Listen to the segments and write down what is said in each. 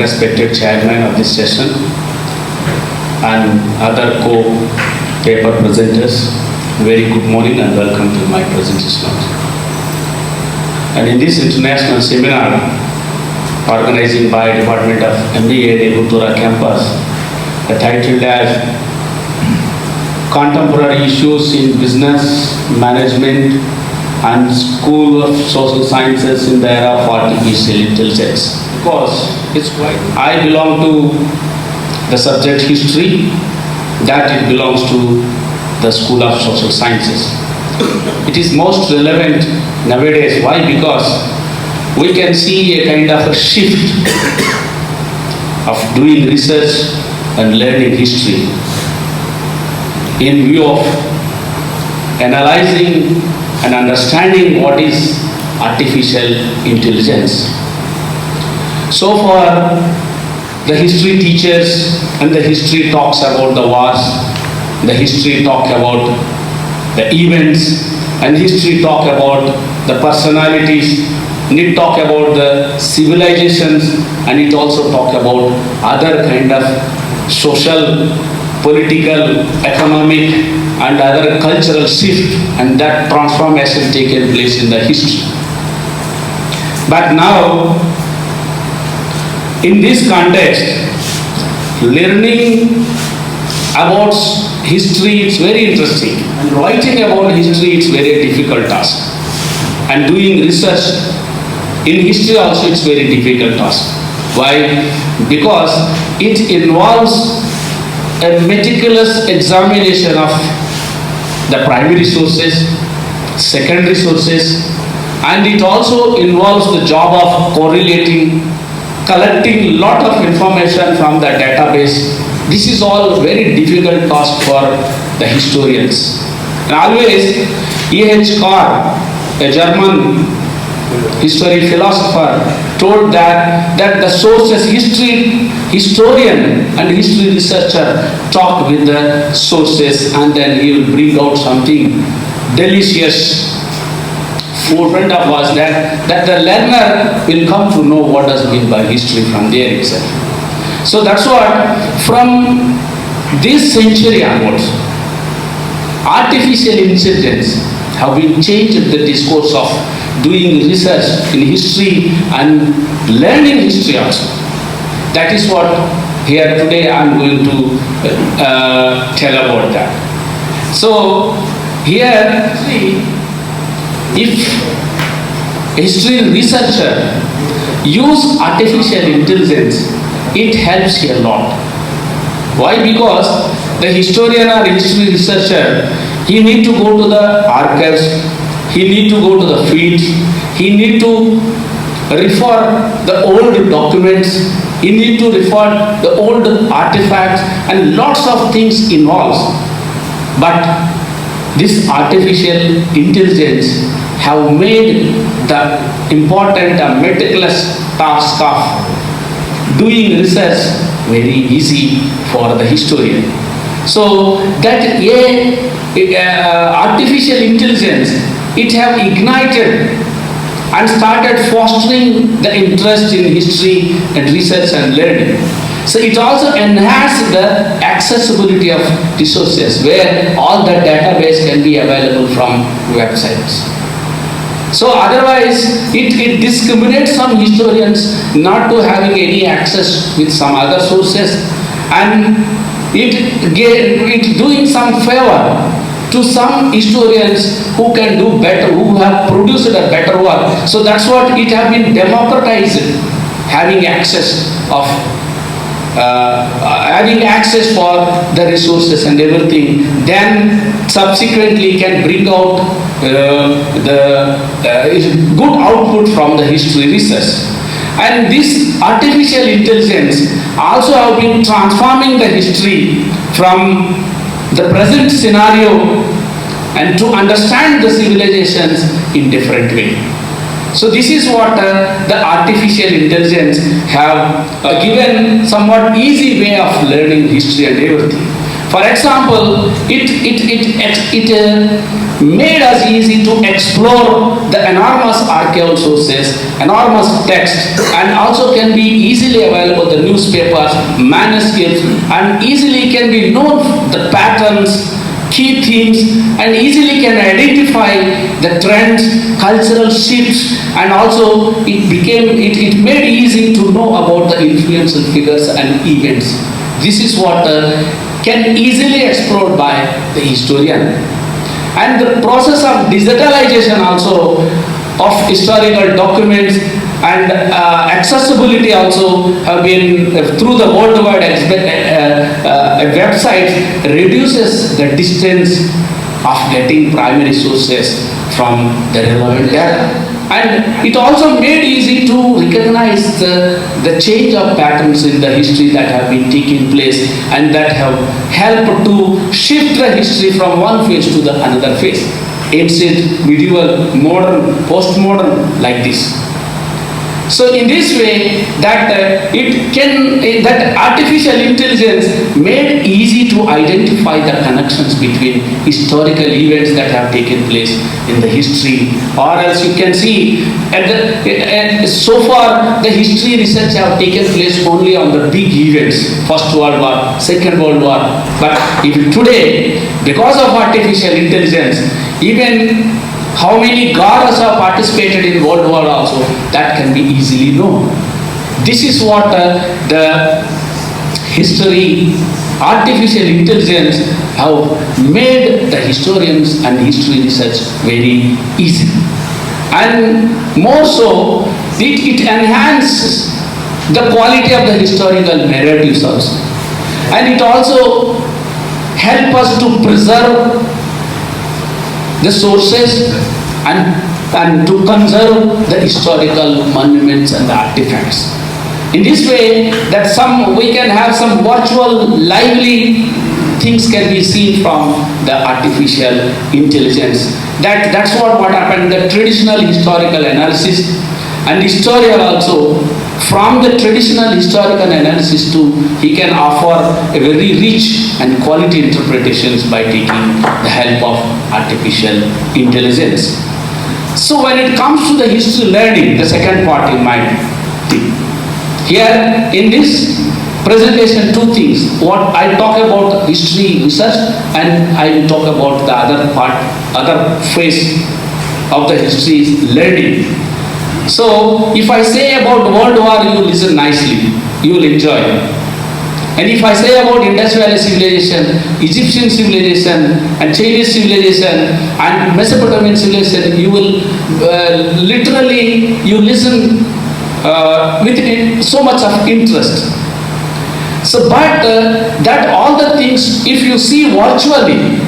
respected chairman of this session and other co-paper presenters, very good morning and welcome to my presentation. And in this international seminar organized by Department of MBA Negutura campus, the title as Contemporary Issues in Business, Management and School of Social Sciences in the Era of Artificial Intelligence. Because I belong to the subject history, that it belongs to the School of Social Sciences. It is most relevant nowadays. Why? Because we can see a kind of a shift of doing research and learning history in view of analyzing and understanding what is artificial intelligence. So far, the history teachers and the history talks about the wars, the history talk about the events, and history talk about the personalities, and it talk about the civilizations, and it also talk about other kind of social, political, economic and other cultural shift, and that transformation taken place in the history. But now, in this context, learning about history is very interesting, and writing about history is very difficult task, and doing research in history also it's very difficult task. Why? Because it involves a meticulous examination of the primary sources, secondary sources, and it also involves the job of correlating, collecting lot of information from the database. This is all very difficult task for the historians. And always E.H. Carr, a German history philosopher, told that the sources, historian and history researcher talk with the sources and then he will bring out something delicious. Forefront of was that the learner will come to know what does mean by history from there itself. So that's what from this century onwards, artificial intelligence have been changed the discourse of doing research in history and learning history also. That is what here today I am going to tell about that. So here, if a history researcher use artificial intelligence, it helps a lot. Why? Because the historian or history researcher, he need to go to the archives, he need to go to the fields, he need to refer the old documents, he need to refer the old artifacts, and lots of things involves. But this artificial intelligence have made the important and meticulous task of doing research very easy for the historian. So that artificial intelligence, it have ignited and started fostering the interest in history and research and learning. So it also enhanced the accessibility of resources where all the database can be available from websites. So otherwise it discriminates some historians not to having any access with some other sources, and it doing some favor to some historians who can do better, who have produced a better work. So that's what it have been democratized, having access for the resources and everything. Then subsequently can bring out the good output from the history research. And this artificial intelligence also have been transforming the history from the present scenario and to understand the civilizations in different way. So this is what the artificial intelligence have given somewhat easy way of learning history and everything. For example, it made us easy to explore the enormous archival sources, enormous text, and also can be easily available the newspapers, manuscripts, and easily can be known the patterns, key themes, and easily can identify the trends, cultural shifts, and also it made easy to know about the influential figures and events. This is what can easily explored by the historian. And the process of digitalization also of historical documents and accessibility also have been through the worldwide websites reduces the distance of getting primary sources from the relevant data. And it also made easy to recognize the change of patterns in the history that have been taking place and that have helped to shift the history from one phase to the another phase. Ancient, medieval, modern, postmodern, like this. So in this way, that artificial intelligence made easy to identify the connections between historical events that have taken place in the history, or else you can see so far the history research have taken place only on the big events, First World War, Second World War. But even today, because of artificial intelligence, even how many gods have participated in World War also, that can be easily known. This is what the history, artificial intelligence have made the historians and history research very easy. And more so, it enhances the quality of the historical narratives also. And it also helps us to preserve the sources and to conserve the historical monuments and the artifacts. In this way, that we can have some virtual, lively things can be seen from the artificial intelligence. That's what happened. The traditional historical analysis and historian also, from the traditional historical analysis too, he can offer a very rich and quality interpretations by taking the help of artificial intelligence. So when it comes to the history learning, the second part in my thing, here in this presentation, two things. What I talk about history research, and I will talk about the other phase of the history is learning. So if I say about World War, you will listen nicely, you will enjoy. And if I say about Indus Valley civilization, Egyptian civilization, and Chinese civilization, and Mesopotamian civilization, you will literally, you listen with so much of interest. So, but that all the things, if you see virtually,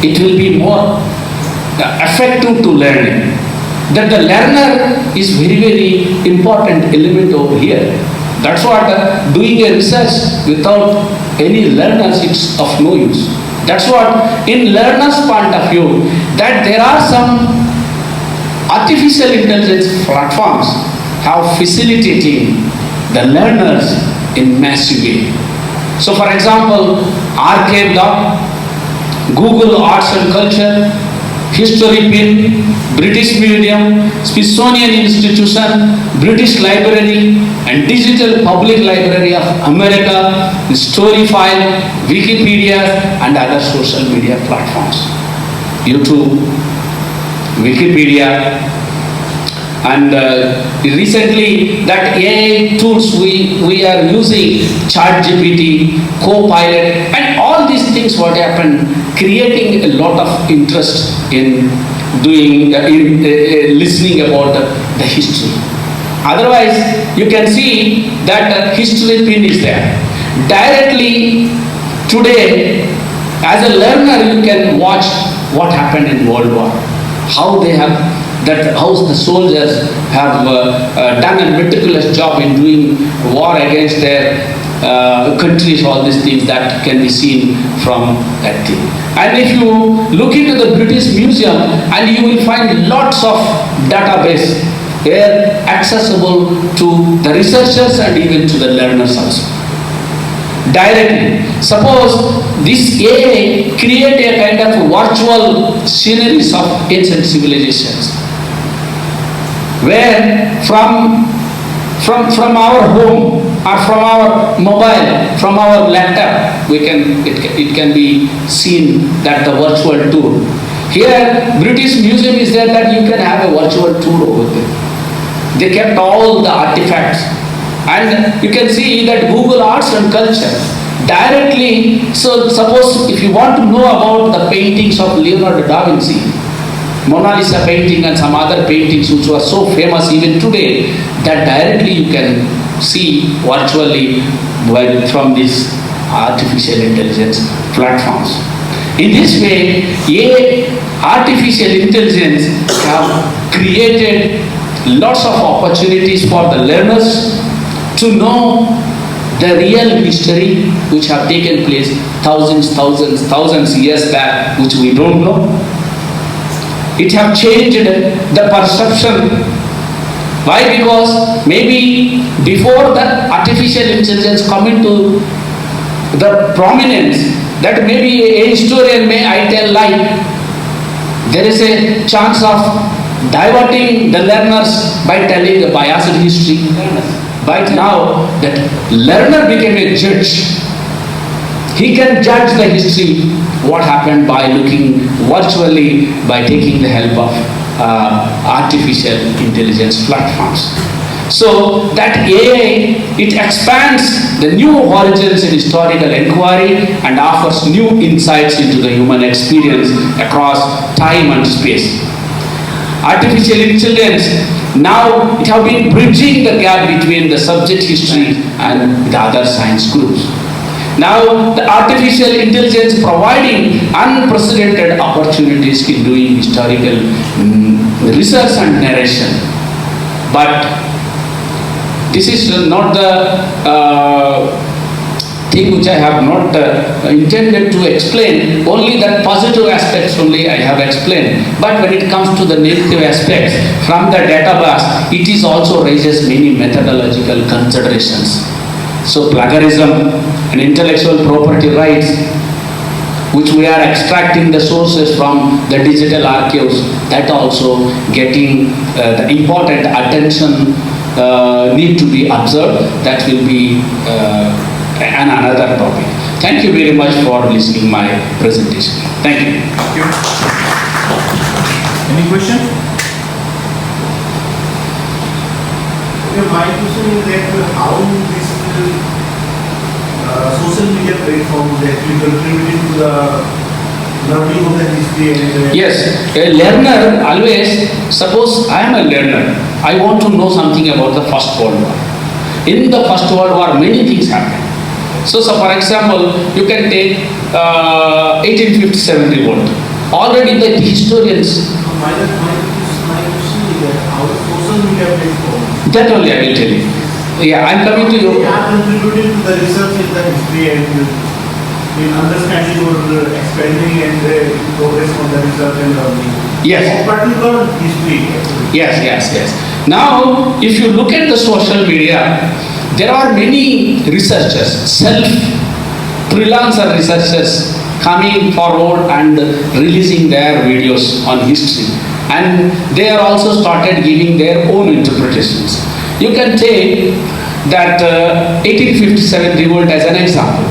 it will be more effective to learning. That the learner is very, very important element over here. That's what doing a research without any learners, it's of no use. That's what in learner's point of view, that there are some artificial intelligence platforms have facilitating the learners in massive way. So for example, Archive.org, Google Arts and Culture, History Pin, British Museum, Smithsonian Institution, British Library, and Digital Public Library of America, Storyfile, Wikipedia, and other social media platforms. YouTube, Wikipedia, and recently that AI tools we are using, ChatGPT, Copilot, and all these things what happened, creating a lot of interest in doing, listening about the history. Otherwise, you can see that history pin is there. Directly today, as a learner, you can watch what happened in World War, how they have, how the soldiers have done a meticulous job in doing war against their countries, all these things that can be seen from that thing. And if you look into the British Museum, and you will find lots of database here accessible to the researchers and even to the learners also. directly. Suppose this AI create a kind of virtual sceneries of ancient civilizations, where from our home or from our mobile, from our laptop, it can be seen that the virtual tour. Here, British Museum is there that you can have a virtual tour over there. They kept all the artifacts, and you can see that Google Arts and Culture directly. So suppose if you want to know about the paintings of Leonardo da Vinci, Mona Lisa painting and some other paintings which were so famous even today, that directly you can see virtually from these artificial intelligence platforms. In this way, artificial intelligence have created lots of opportunities for the learners to know the real history which have taken place thousands years back, which we don't know. It have changed the perception. Why? Because maybe before the artificial intelligence come into the prominence, that maybe a historian may tell lie. There is a chance of diverting the learners by telling a biased history. But now that learner became a judge, he can judge the history, what happened by looking virtually, by taking the help of artificial intelligence platforms. So that AI, it expands the new horizons in historical inquiry and offers new insights into the human experience across time and space. Artificial intelligence, now it has been bridging the gap between the subject history and the other science groups. Now the artificial intelligence providing unprecedented opportunities in doing historical research and narration. But this is not the thing which I have not intended to explain. Only the positive aspects only I have explained. But when it comes to the negative aspects from the database, it is also raises many methodological considerations. So plagiarism and intellectual property rights, which we are extracting the sources from the digital archives, that also getting the important attention need to be observed. That will be another topic. Thank you very much for listening my presentation. Thank you. Thank you. Any question? Okay, my question is that how this social media platforms actually contributing to the learning of the history and Yes, a learner always, suppose I am a learner, I want to know something about the First World War. In the First World War, many things happened. So for example, you can take 1857 revolt. Already the historians. my question is that how social media platforms That only I will tell you. Yeah, I am coming to you. they are contributing to the research in the history and in understanding or expanding and progress on the research and learning. Yes. Of particular history. Actually. Yes. Now, if you look at the social media, there are many researchers, self-freelancer researchers coming forward and releasing their videos on history. And they are also started giving their own interpretations. You can take that 1857 revolt as an example.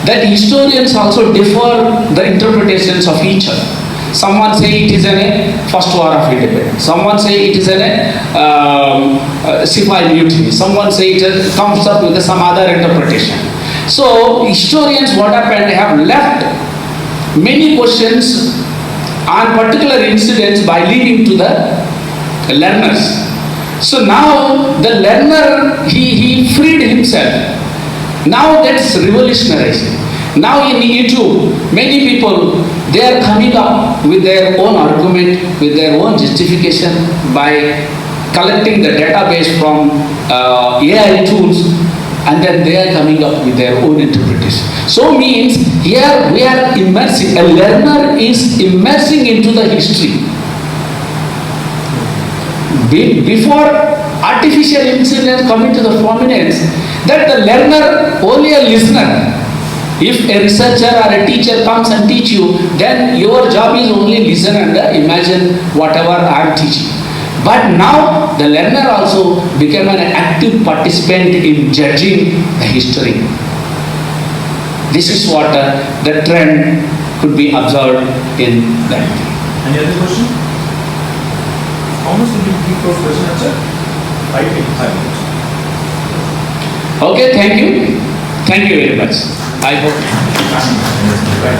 That historians also differ the interpretations of each other. Someone say it is a first war of independence. Someone say it is a Sipahi mutiny. Someone say it comes up with some other interpretation. So historians, what happened, they have left many questions on particular incidents by leaving to the learners. So now the learner, he freed himself. Now that's revolutionizing. Now in YouTube, many people, they are coming up with their own argument, with their own justification by collecting the database from AI tools, and then they are coming up with their own interpretation. So means here we are immersing, a learner is immersing into the history before artificial intelligence coming to the prominence, that the learner only a listener. If a researcher or a teacher comes and teach you, then your job is only listen and imagine whatever I am teaching. But now the learner also became an active participant in judging the history. This is what the trend could be observed in that. Any other question? How much did you keep for question answer? 5 minutes. Okay, thank you. Thank you very much. I hope. Right,